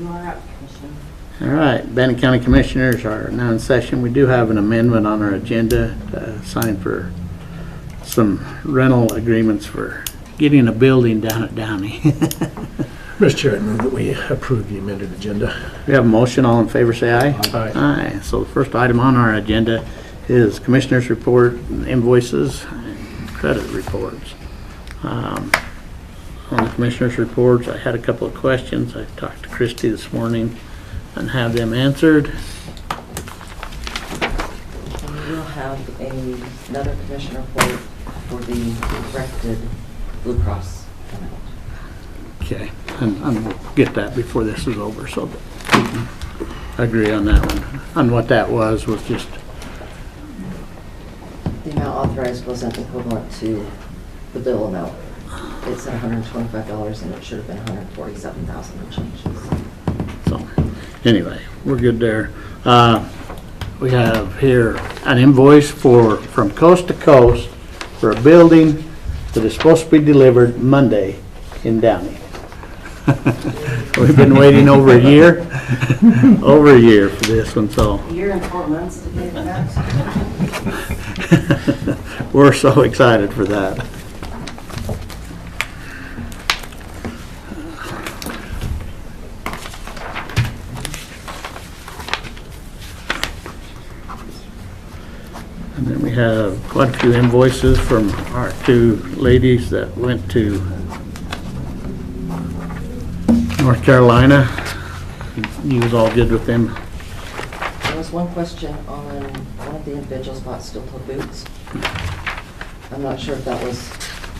You are up, Commissioner. All right, Bannock County Commissioners are now in session. We do have an amendment on our agenda to sign for some rental agreements for getting a building down at Downey. Mr. Chair, I move that we approve the amended agenda. We have a motion. All in favor, say aye. Aye. Aye. So the first item on our agenda is Commissioners' report, invoices, and credit reports. On the Commissioners' reports, I had a couple of questions. I talked to Christy this morning and have them answered. And we will have another Commissioner report for the corrected Blue Cross amount. Okay, and we'll get that before this is over, so that we can agree on that one. And what that was just, The amount authorized wasn't equivalent to the bill amount. It said $125 and it should have been $147,000 and changes. so, anyway, we're good there. We have here an invoice from Coast to Coast for a building that is supposed to be delivered Monday in Downey. We've been waiting over a year, for this one, so. A year and 4 months to get that. We're so excited for that. And then we have quite a few invoices from our two ladies that went to North Carolina. You was all good with them? There was one question on one of the individuals bought steel-toe boots. I'm not sure if that was,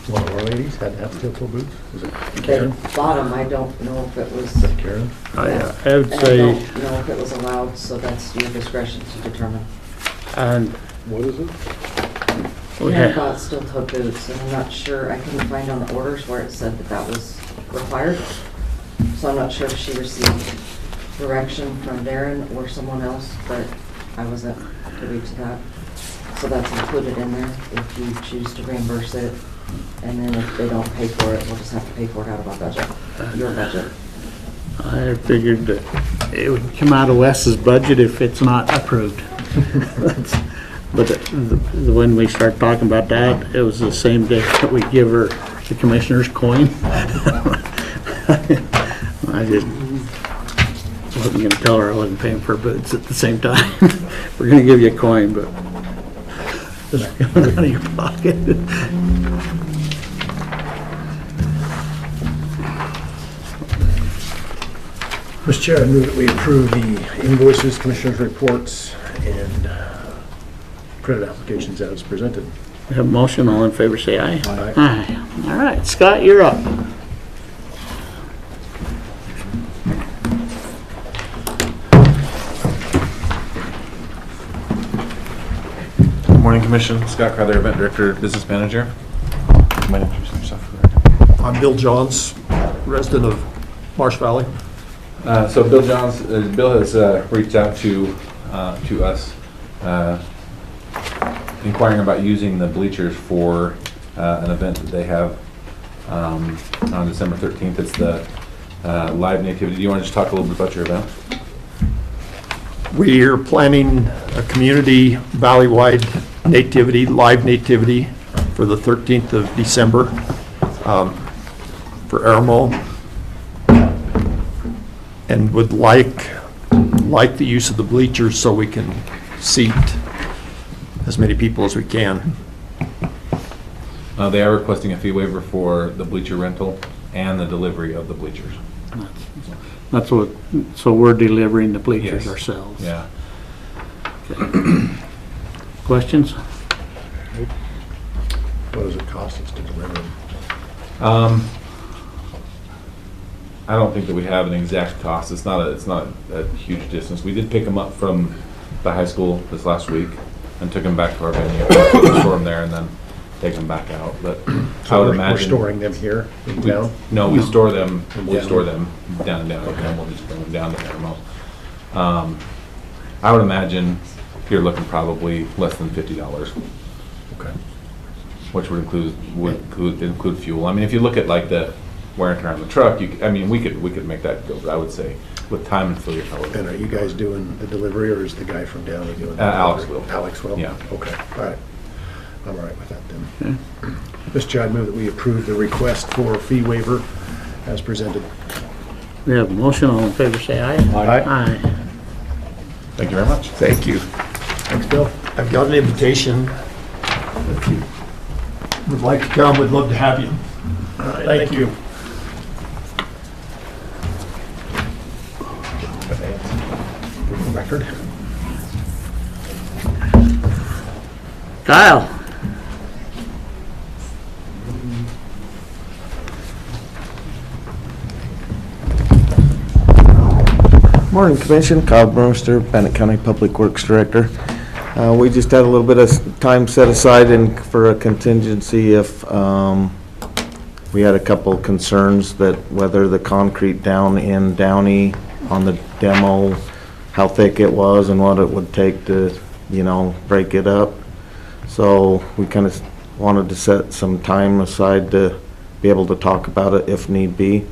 One of our ladies had to have steel-toe boots. Was it they Karen? bought them. I don't know if it was. Is that Karen? I would And I say, don't know if it was allowed, so that's your discretion to determine. and What is it? we Karen have, bought steel-toe boots, and I'm not sure, I couldn't find on the orders where it said that that was required. So I'm not sure if she received direction from Darren or someone else, but I wasn't privy to that. So that's included in there if you choose to reimburse it. And then if they don't pay for it, we'll just have to pay for it out of our budget, your budget. I figured that it would come out of Wes's budget if it's not approved. But when we started talking about that, it was the same day that we give her the commissioner's coin. I just wasn't gonna tell her I wasn't paying for boots at the same time. We're gonna give you a coin, but it's coming out of your pocket. Mr. Chair, I move that we approve the invoices, commissioners' reports, and credit applications as presented. We have a motion. All in favor, say aye. Aye. Aye. All right, Scott, you're up. Good morning, Commission. Scott Crowther, Event Director, Business Manager. Might introduce yourself. I'm Bill Johns, resident of Marsh Valley. So Bill Johns, Bill has reached out to us, inquiring about using the bleachers for an event that they have on December 13th. It's the Live Nativity. Do you want to just talk a little bit about your event? We are planning a community valley-wide nativity, live nativity for the 13th of December for Aramo, and would like the use of the bleachers so we can seat as many people as we can. They are requesting a fee waiver for the bleacher rental and the delivery of the bleachers. That's what, so we're delivering the bleachers Yes. ourselves. Yeah. Questions? What does it cost us to deliver them? I don't think that we have an exact cost. It's not a huge distance. We did pick them up from the high school this last week and took them back to our venue, store them there, and then take them back out. But I would imagine We're storing them here in town? No, we store them. We Down. store them down and down, and then we'll just bring them down to Paramount. I would imagine you're looking probably less than $50, Okay. which would include fuel. I mean, if you look at like the wear and tear on the truck, I mean, we could make that go, but I would say with time and fill your pellet. And are you guys doing the delivery, or is the guy from Downey doing the Alex delivery? will. Alex will? Yeah. Okay, all right. I'm all right with that then. Mr. Chair, I move that we approve the request for fee waiver as presented. We have a motion, all in favor, say aye. Aye. Thank you very much. Thank you. Thanks, Bill. I've got an invitation. If you would like to come, we'd love to have you. All right, thank you. Record. Kyle? Morning, Commission. Kyle Brewster, Bannock County Public Works Director. We just had a little bit of time set aside for a contingency if we had a couple concerns that whether the concrete down in Downey on the demo, how thick it was and what it would take to, break it up. So we kind of wanted to set some time aside to be able to talk about it if need be.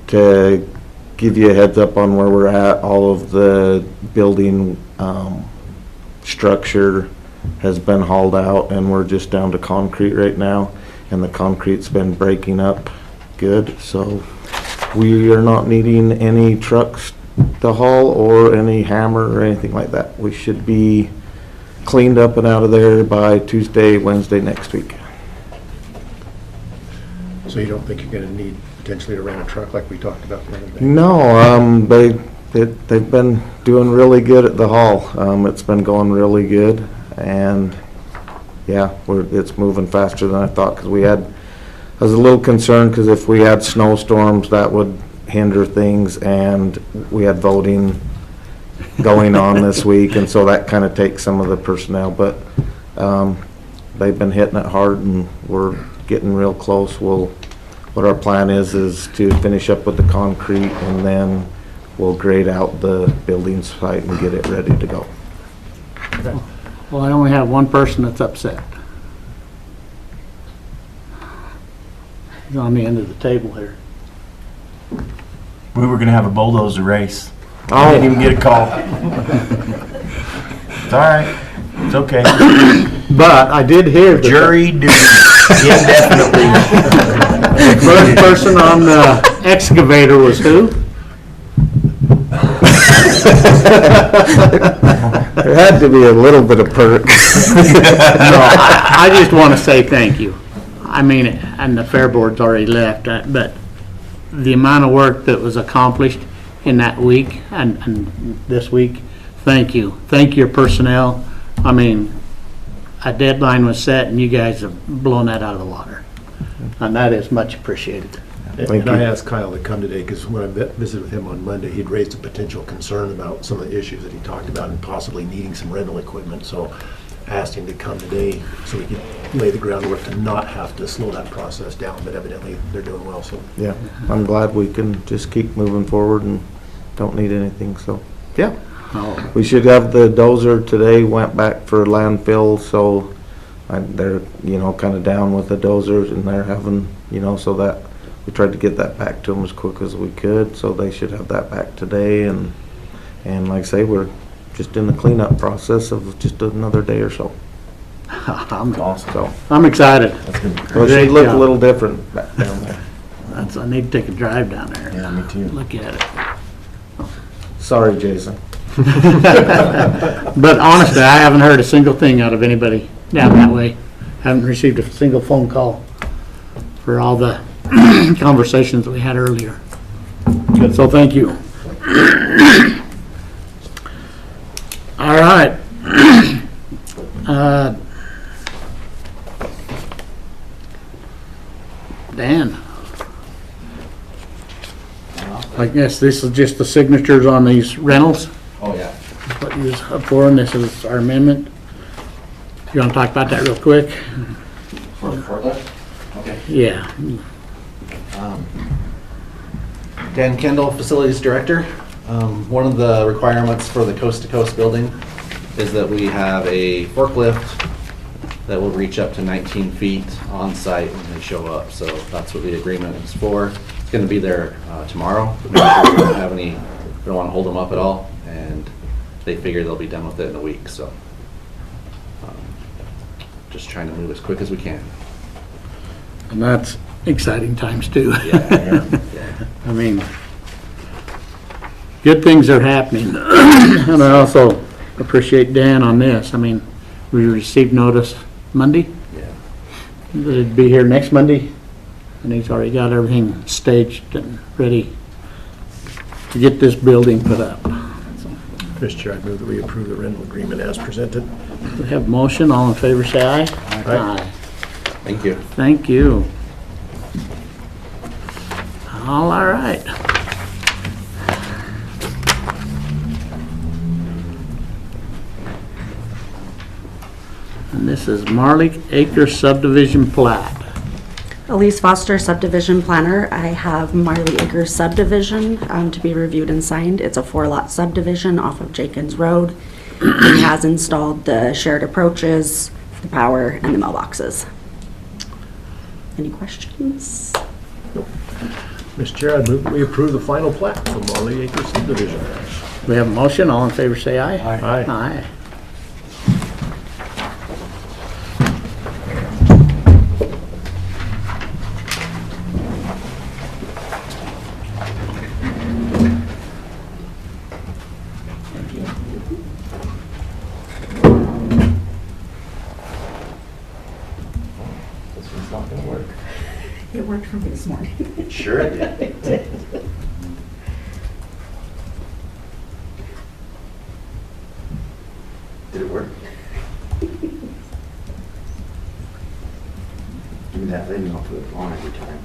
To give you a heads up on where we're at, all of the building structure has been hauled out and we're just down to concrete right now, and the concrete's been breaking up good, so we are not needing any trucks to haul or any hammer or anything like that. We should be cleaned up and out of there by Tuesday, Wednesday next week. So you don't think you're gonna need potentially to rent a truck like we talked about the other day? No, they've been doing really good at the haul. It's been going really good, and yeah, it's moving faster than I thought, because I was a little concerned because if we had snowstorms, that would hinder things, and we had voting going on this week, and so that kind of takes some of the personnel, but they've been hitting it hard and we're getting real close. What our plan is to finish up with the concrete, and then we'll grade out the building site and get it ready to go. Well, I only have one person that's upset. He's on the end of the table here. We were gonna have a bulldozer race. I didn't even get a call. It's all right. It's okay. But I did hear that Jury duty indefinitely. the first person on the excavator was who? There had to be a little bit of perk. No, I just want to say thank you. I mean, and the fair board's already left, but the amount of work that was accomplished in that week and this week, thank you. Thank your personnel. I mean, a deadline was set and you guys have blown that out of the water. And that is much appreciated. And I asked Kyle to come today because when I visited with him on Monday, he'd raised a potential concern about some of the issues that he talked about and possibly needing some rental equipment. So I asked him to come today so we could lay the groundwork to not have to slow that process down, but evidently they're doing well, so. Yeah, I'm glad we can just keep moving forward and don't need anything, so, yeah. Oh, We should have the dozer today, went back for landfill, so they're, kind of down with the dozers, and they're having, so that, we tried to get that back to them as quick as we could, so they should have that back today, and like I say, we're just in the cleanup process of just another day or so. I'm So, excited. it should look a little different back down there. I need to take a drive down there. Yeah, me too. Look at it. Sorry, Jason. But honestly, I haven't heard a single thing out of anybody down that way. Haven't received a single phone call for all the conversations that we had earlier. So thank you. All right. Dan. I guess this is just the signatures on these rentals. Oh, yeah. That's what you was up for, and this is our amendment. You want to talk about that real quick? For the forklift? Okay. Yeah. Dan Kendall, Facilities Director. One of the requirements for the coast-to-coast building is that we have a forklift that will reach up to 19 feet on site when they show up. So that's what the agreement is for. It's going to be there tomorrow. But make sure we don't have any, we don't want to hold them up at all. And they figure they'll be done with it in a week. So just trying to move as quick as we can. And that's exciting times too. Yeah. I mean, good things are happening. And I also appreciate Dan on this. I mean, we received notice Monday Yeah. that it'd be here next Monday, and he's already got everything staged and ready to get this building put up. So, Mr. Chair, I move that we approve the rental agreement as presented. we have a motion. All in favor, say aye. Aye. Thank you. Thank you. All right. And this is Marley Acres subdivision plat. Elise Foster, subdivision planner. I have Marley Acres subdivision to be reviewed and signed. It's a 4-lot subdivision off of Jenkins Road. He has installed the shared approaches, the power, and the mailboxes. Any questions? Mr. Chair, I move that we approve the final plat for Marley Acres subdivision. We have a motion. All in favor, say aye. Aye. Aye. This one's not gonna work. It worked for me this morning. Sure it did. Did it work? Give me that lid and I'll put it on every time.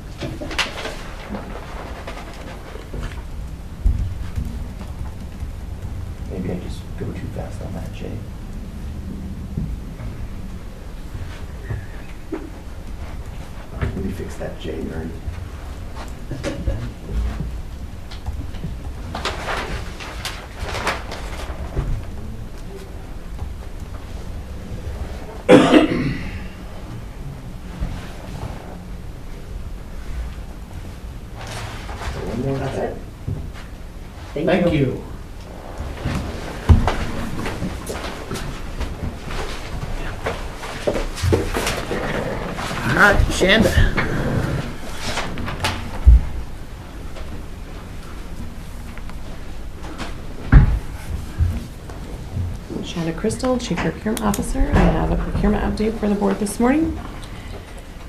Maybe I just go too fast on that, Jay. Let me fix that J nerd. One more, that's it. Thank you. All right, Shanda. Shanda Crystal, Chief Procurement Officer. I have a procurement update for the board this morning.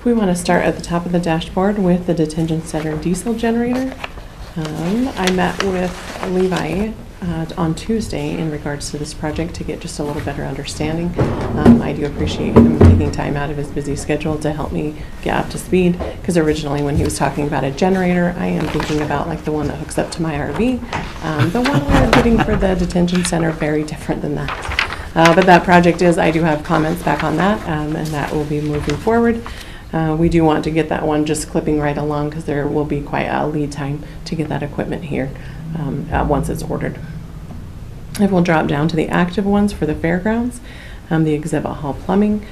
We want to start at the top of the dashboard with the detention center diesel generator. I met with Levi on Tuesday in regards to this project to get just a little better understanding. I do appreciate him taking time out of his busy schedule to help me get up to speed, because originally when he was talking about a generator, I am thinking about like the one that hooks up to my RV. The one we're getting for the detention center, very different than that. But that project is, I do have comments back on that, and that will be moving forward. We do want to get that one just clipping right along, because there will be quite a lead time to get that equipment here once it's ordered. I will drop down to the active ones for the fairgrounds. The exhibit hall plumbing.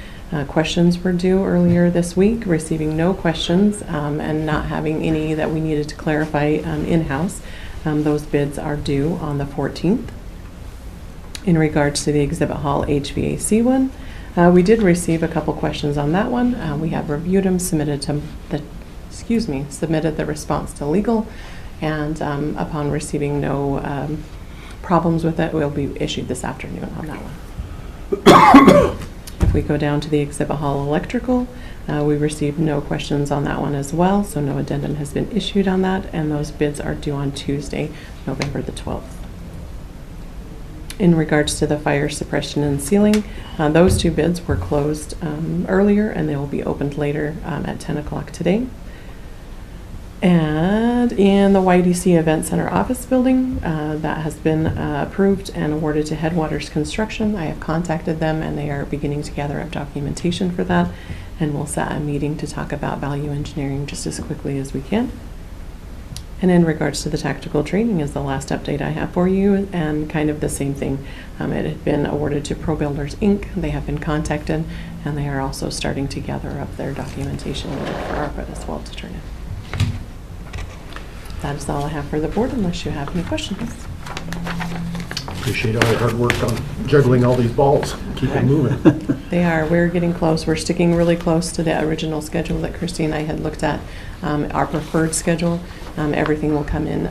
Questions were due earlier this week, receiving no questions and not having any that we needed to clarify in-house. Those bids are due on the 14th. In regards to the exhibit hall HVAC one, we did receive a couple questions on that one. We have reviewed them, submitted the response to legal, and upon receiving no problems with it, will be issued this afternoon on that one. If we go down to the exhibit hall electrical, we received no questions on that one as well, so no addendum has been issued on that, and those bids are due on Tuesday, November the 12th. In regards to the fire suppression and sealing, those two bids were closed earlier, and they will be opened later at 10 o'clock today. And in the YDC Event Center office building, that has been approved and awarded to Headwaters Construction. I have contacted them, and they are beginning to gather up documentation for that, and we'll set a meeting to talk about value engineering just as quickly as we can. And in regards to the tactical training is the last update I have for you, and kind of the same thing. It had been awarded to Pro Builders, Inc. They have been contacted, and they are also starting to gather up their documentation needed for ARPA as well to turn in. That is all I have for the board, unless you have any questions. Appreciate all your hard work on juggling all these balls, keep it moving. We're getting close. We're sticking really close to the original schedule that Christy and I had looked at, our preferred schedule. Everything will come in.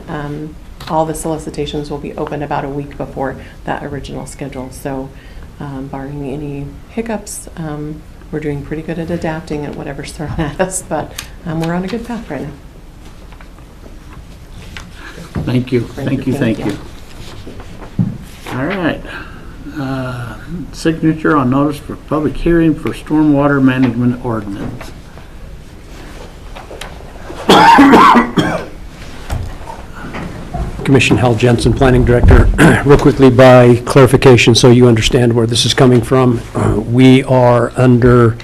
All the solicitations will be open about a week before that original schedule. So barring any hiccups, we're doing pretty good at adapting at whatever's thrown at us, but we're on a good path right now. Thank you. All right. Signature on notice for public hearing for stormwater management ordinance. Commission, Hal Jensen, Planning Director. Real quickly, by clarification, so you understand where this is coming from, we are under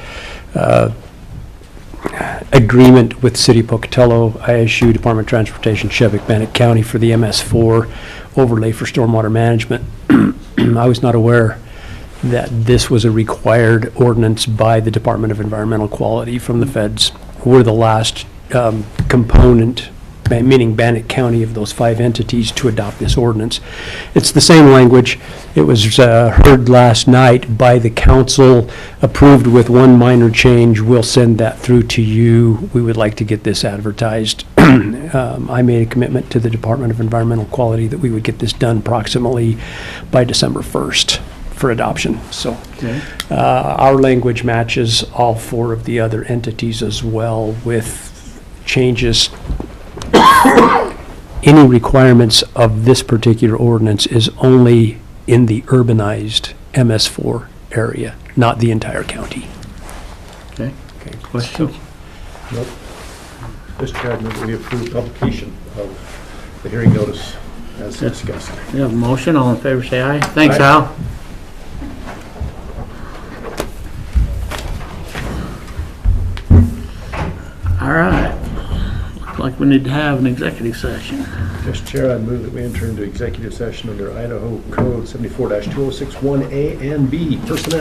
agreement with City of Pocatello, ISU, Department of Transportation, Cheviot, Bannock County for the MS4 overlay for stormwater management. I was not aware that this was a required ordinance by the Department of Environmental Quality from the feds. We're the last component, meaning Bannock County, of those 5 entities to adopt this ordinance. It's the same language. It was heard last night by the council, approved with one minor change. We'll send that through to you. We would like to get this advertised. I made a commitment to the Department of Environmental Quality that we would get this done approximately by December 1st for adoption. So our language matches all 4 of the other entities as well, with changes. Any requirements of this particular ordinance is only in the urbanized MS4 area, not the entire county. Okay. Questions? Nope. Mr. Chair, I move that we approve publication of the hearing notice as discussed. We have a motion. All in favor, say aye. Thanks, Al. All right. Looks like we need to have an executive session. Mr. Chair, I move that we enter into executive session under Idaho Code 74-2061A and B, personnel.